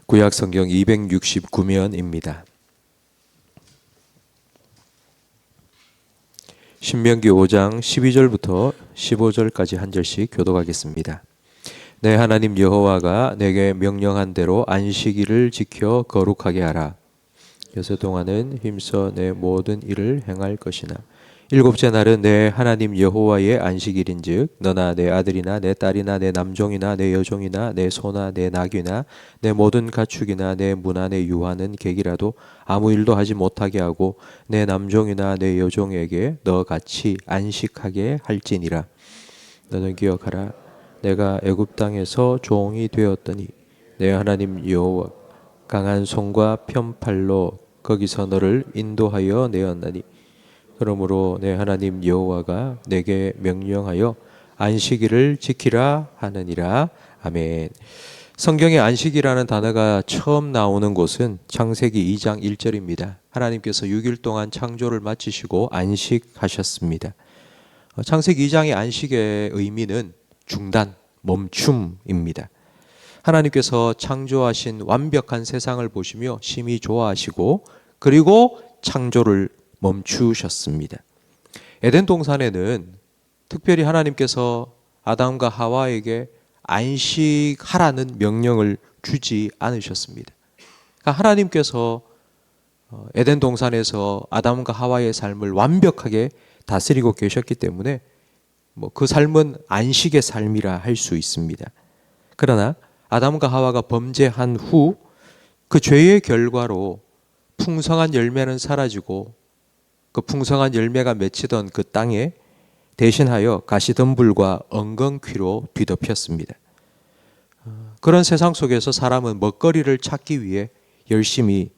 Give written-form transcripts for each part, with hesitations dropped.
구약성경 269면입니다. 신명기 5장 12절부터 15절까지 한 절씩 교독하겠습니다. 내 하나님 여호와가 내게 명령한 대로 안식일을 지켜 거룩하게 하라. 여섯 동안은 힘써 내 모든 일을 행할 것이나 일곱째 날은 내 하나님 여호와의 안식일인즉 너나 내 아들이나 내 딸이나 내 남종이나 내 여종이나 내 소나 내 낙이나 내 모든 가축이나 내 문화 내 유하는 객이라도 아무 일도 하지 못하게 하고 내 남종이나 내 여종에게 너같이 안식하게 할지니라. 너는 기억하라. 내가 애굽 땅에서 종이 되었더니 내 하나님 여호와 강한 손과 편팔로 거기서 너를 인도하여 내었나니 그러므로 내 하나님 여호와가 내게 명령하여 안식일을 지키라 하느니라. 아멘. 성경에 안식이라는 단어가 처음 나오는 곳은 창세기 2장 1절입니다. 하나님께서 6일 동안 창조를 마치시고 안식하셨습니다. 창세기 2장의 안식의 의미는 중단, 멈춤입니다. 하나님께서 창조하신 완벽한 세상을 보시며 심히 좋아하시고 그리고 창조를 멈추셨습니다. 에덴 동산에는 특별히 하나님께서 아담과 하와에게 안식하라는 명령을 주지 않으셨습니다. 그러니까 하나님께서 에덴 동산에서 아담과 하와의 삶을 완벽하게 다스리고 계셨기 때문에 그 삶은 안식의 삶이라 할 수 있습니다. 그러나 아담과 하와가 범죄한 후 그 죄의 결과로 풍성한 열매는 사라지고 그 풍성한 열매가 맺히던 그 땅에 대신하여 가시덤불과 엉겅퀴로 뒤덮였습니다. 그런 세상 속에서 사람은 먹거리를 찾기 위해 열심히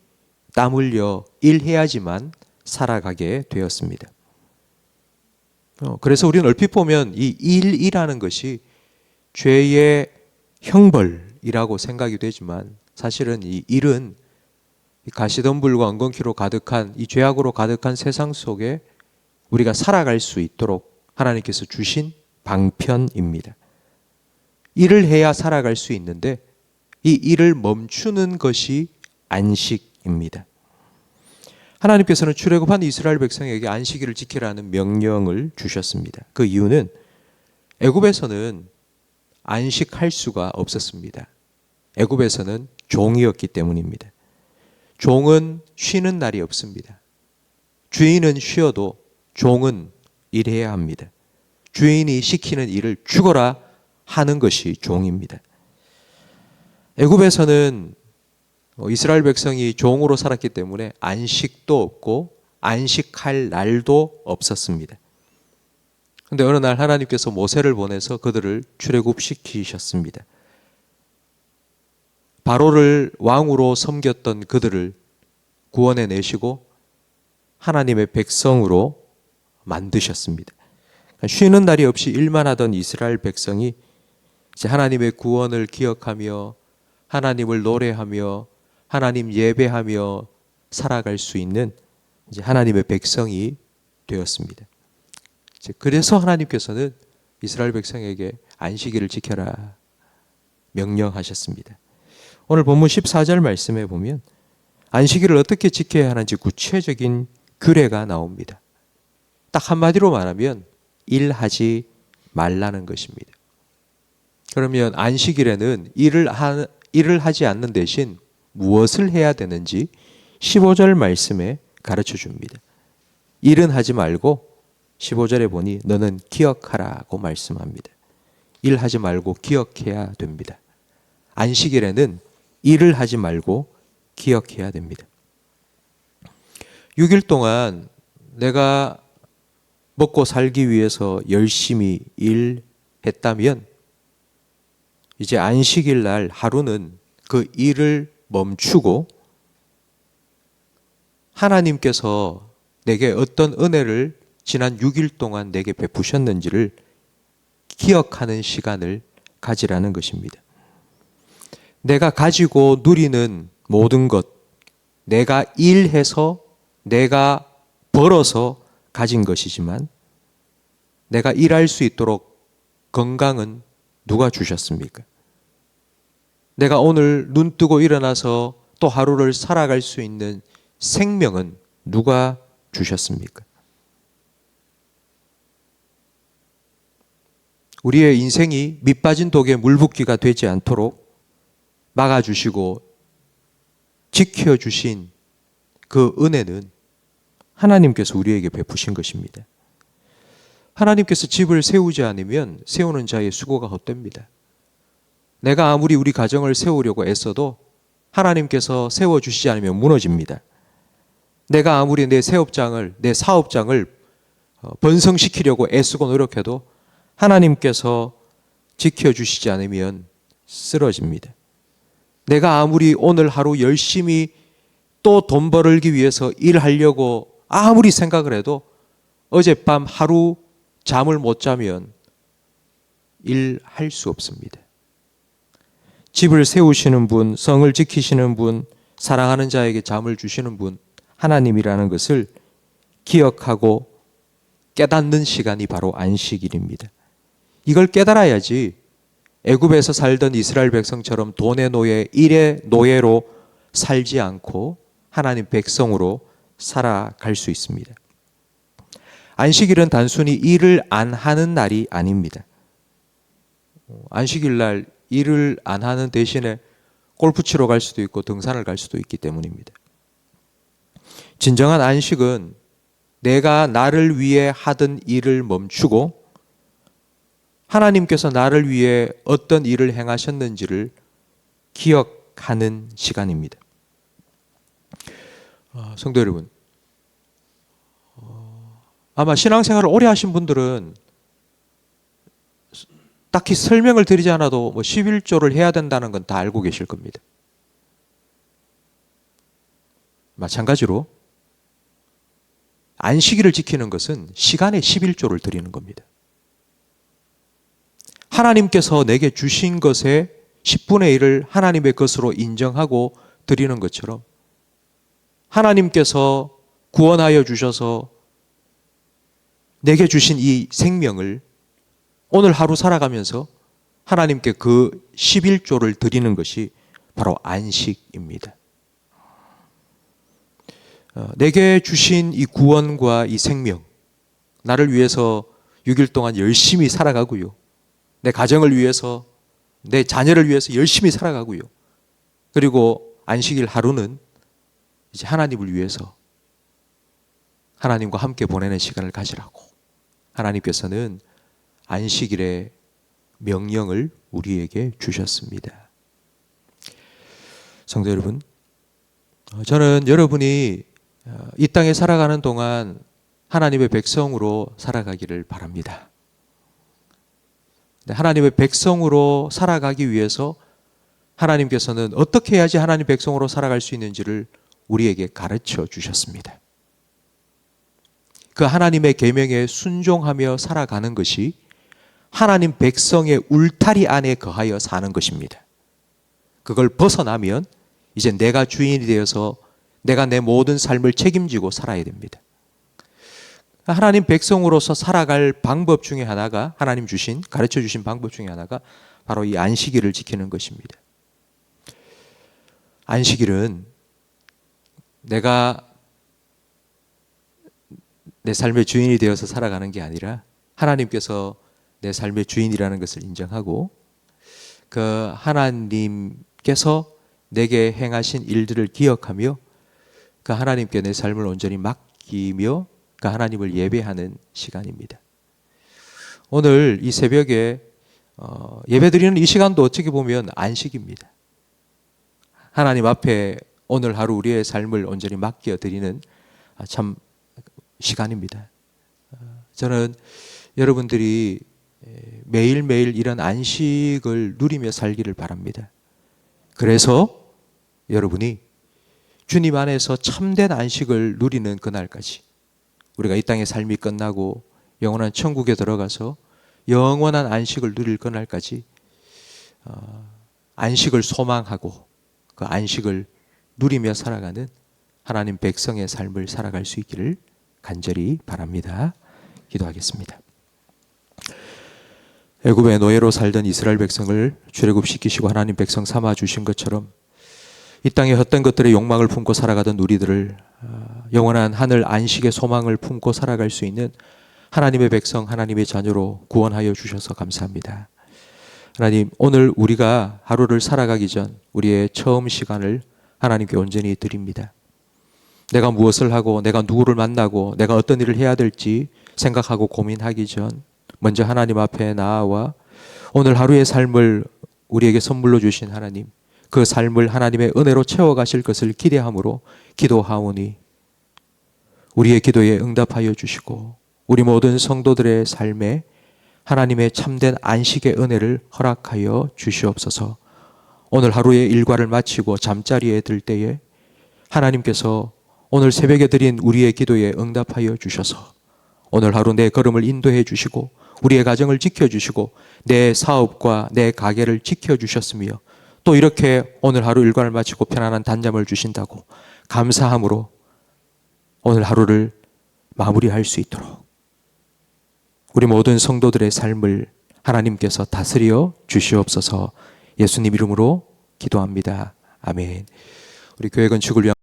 땀 흘려 일해야지만 살아가게 되었습니다. 그래서 우리는 얼핏 보면 이 일이라는 것이 죄의 형벌이라고 생각이 되지만 사실은 이 일은 가시덤불과 엉겅퀴로 가득한 이 죄악으로 가득한 세상 속에 우리가 살아갈 수 있도록 하나님께서 주신 방편입니다. 일을 해야 살아갈 수 있는데 이 일을 멈추는 것이 안식입니다. 하나님께서는 출애굽한 이스라엘 백성에게 안식일을 지키라는 명령을 주셨습니다. 그 이유는 애굽에서는 안식할 수가 없었습니다. 애굽에서는 종이었기 때문입니다. 종은 쉬는 날이 없습니다. 주인은 쉬어도 종은 일해야 합니다. 주인이 시키는 일을 죽어라 하는 것이 종입니다. 애굽에서는 이스라엘 백성이 종으로 살았기 때문에 안식도 없고 안식할 날도 없었습니다. 그런데 어느 날 하나님께서 모세를 보내서 그들을 출애굽시키셨습니다. 바로를 왕으로 섬겼던 그들을 구원해 내시고 하나님의 백성으로 만드셨습니다. 쉬는 날이 없이 일만 하던 이스라엘 백성이 이제 하나님의 구원을 기억하며 하나님을 노래하며 하나님 예배하며 살아갈 수 있는 이제 하나님의 백성이 되었습니다. 그래서 하나님께서는 이스라엘 백성에게 안식일을 지켜라 명령하셨습니다. 오늘 본문 14절 말씀에 보면 안식일을 어떻게 지켜야 하는지 구체적인 규례가 나옵니다. 딱 한마디로 말하면 일하지 말라는 것입니다. 그러면 안식일에는 일을 하지 않는 대신 무엇을 해야 되는지 15절 말씀에 가르쳐 줍니다. 일은 하지 말고 15절에 보니 너는 기억하라고 말씀합니다. 일하지 말고 기억해야 됩니다. 안식일에는 일을 하지 말고 기억해야 됩니다. 6일 동안 내가 먹고 살기 위해서 열심히 일했다면 이제 안식일 날 하루는 그 일을 멈추고 하나님께서 내게 어떤 은혜를 지난 6일 동안 내게 베푸셨는지를 기억하는 시간을 가지라는 것입니다. 내가 가지고 누리는 모든 것, 내가 일해서 내가 벌어서 가진 것이지만 내가 일할 수 있도록 건강은 누가 주셨습니까? 내가 오늘 눈 뜨고 일어나서 또 하루를 살아갈 수 있는 생명은 누가 주셨습니까? 우리의 인생이 밑빠진 독에 물붓기가 되지 않도록 막아주시고 지켜주신 그 은혜는 하나님께서 우리에게 베푸신 것입니다. 하나님께서 집을 세우지 않으면 세우는 자의 수고가 헛됩니다. 내가 아무리 우리 가정을 세우려고 애써도 하나님께서 세워주시지 않으면 무너집니다. 내가 아무리 내 사업장을 번성시키려고 애쓰고 노력해도 하나님께서 지켜주시지 않으면 쓰러집니다. 내가 아무리 오늘 하루 열심히 또 돈 벌기 위해서 일하려고 아무리 생각을 해도 어젯밤 하루 잠을 못 자면 일할 수 없습니다. 집을 세우시는 분, 성을 지키시는 분, 사랑하는 자에게 잠을 주시는 분, 하나님이라는 것을 기억하고 깨닫는 시간이 바로 안식일입니다. 이걸 깨달아야지 애굽에서 살던 이스라엘 백성처럼 돈의 노예, 일의 노예로 살지 않고 하나님 백성으로 살아갈 수 있습니다. 안식일은 단순히 일을 안 하는 날이 아닙니다. 안식일 날 일을 안 하는 대신에 골프 치러 갈 수도 있고 등산을 갈 수도 있기 때문입니다. 진정한 안식은 내가 나를 위해 하던 일을 멈추고 하나님께서 나를 위해 어떤 일을 행하셨는지를 기억하는 시간입니다. 성도 여러분, 아마 신앙생활을 오래 하신 분들은 딱히 설명을 드리지 않아도 11조를 해야 된다는 건 다 알고 계실 겁니다. 마찬가지로 안식일을 지키는 것은 시간의 11조를 드리는 겁니다. 하나님께서 내게 주신 것의 10분의 1을 하나님의 것으로 인정하고 드리는 것처럼 하나님께서 구원하여 주셔서 내게 주신 이 생명을 오늘 하루 살아가면서 하나님께 그 11조를 드리는 것이 바로 안식입니다. 내게 주신 이 구원과 이 생명, 나를 위해서 6일 동안 열심히 살아가고요. 내 가정을 위해서, 내 자녀를 위해서 열심히 살아가고요. 그리고 안식일 하루는 이제 하나님을 위해서 하나님과 함께 보내는 시간을 가지라고 하나님께서는 안식일의 명령을 우리에게 주셨습니다. 성도 여러분, 저는 여러분이 이 땅에 살아가는 동안 하나님의 백성으로 살아가기를 바랍니다. 하나님의 백성으로 살아가기 위해서 하나님께서는 어떻게 해야지 하나님 백성으로 살아갈 수 있는지를 우리에게 가르쳐 주셨습니다. 그 하나님의 계명에 순종하며 살아가는 것이 하나님 백성의 울타리 안에 거하여 사는 것입니다. 그걸 벗어나면 이제 내가 주인이 되어서 내가 내 모든 삶을 책임지고 살아야 됩니다. 하나님 백성으로서 살아갈 방법 중에 하나가 하나님 가르쳐 주신 방법 중에 하나가 바로 이 안식일을 지키는 것입니다. 안식일은 내가 내 삶의 주인이 되어서 살아가는 게 아니라 하나님께서 내 삶의 주인이라는 것을 인정하고 그 하나님께서 내게 행하신 일들을 기억하며 그 하나님께 내 삶을 온전히 맡기며 그 하나님을 예배하는 시간입니다. 오늘 이 새벽에 예배드리는 이 시간도 어떻게 보면 안식입니다. 하나님 앞에 오늘 하루 우리의 삶을 온전히 맡겨드리는 참 시간입니다. 저는 여러분들이 매일매일 이런 안식을 누리며 살기를 바랍니다. 그래서 여러분이 주님 안에서 참된 안식을 누리는 그날까지 우리가 이 땅의 삶이 끝나고 영원한 천국에 들어가서 영원한 안식을 누릴 그날까지 안식을 소망하고 그 안식을 누리며 살아가는 하나님 백성의 삶을 살아갈 수 있기를 간절히 바랍니다. 기도하겠습니다. 애굽의 노예로 살던 이스라엘 백성을 출애굽시키시고 하나님 백성 삼아 주신 것처럼 이 땅의 헛된 것들의 욕망을 품고 살아가던 우리들을 영원한 하늘 안식의 소망을 품고 살아갈 수 있는 하나님의 백성, 하나님의 자녀로 구원하여 주셔서 감사합니다. 하나님, 오늘 우리가 하루를 살아가기 전 우리의 처음 시간을 하나님께 온전히 드립니다. 내가 무엇을 하고 내가 누구를 만나고 내가 어떤 일을 해야 될지 생각하고 고민하기 전 먼저 하나님 앞에 나아와 오늘 하루의 삶을 우리에게 선물로 주신 하나님, 그 삶을 하나님의 은혜로 채워가실 것을 기대함으로 기도하오니 우리의 기도에 응답하여 주시고 우리 모든 성도들의 삶에 하나님의 참된 안식의 은혜를 허락하여 주시옵소서. 오늘 하루의 일과를 마치고 잠자리에 들 때에 하나님께서 오늘 새벽에 드린 우리의 기도에 응답하여 주셔서 오늘 하루 내 걸음을 인도해 주시고 우리의 가정을 지켜주시고 내 사업과 내 가게를 지켜주셨으며 또 이렇게 오늘 하루 일과를 마치고 편안한 단잠을 주신다고 감사함으로 오늘 하루를 마무리할 수 있도록 우리 모든 성도들의 삶을 하나님께서 다스려 주시옵소서. 예수님 이름으로 기도합니다. 아멘. 우리 교회 건축을 위한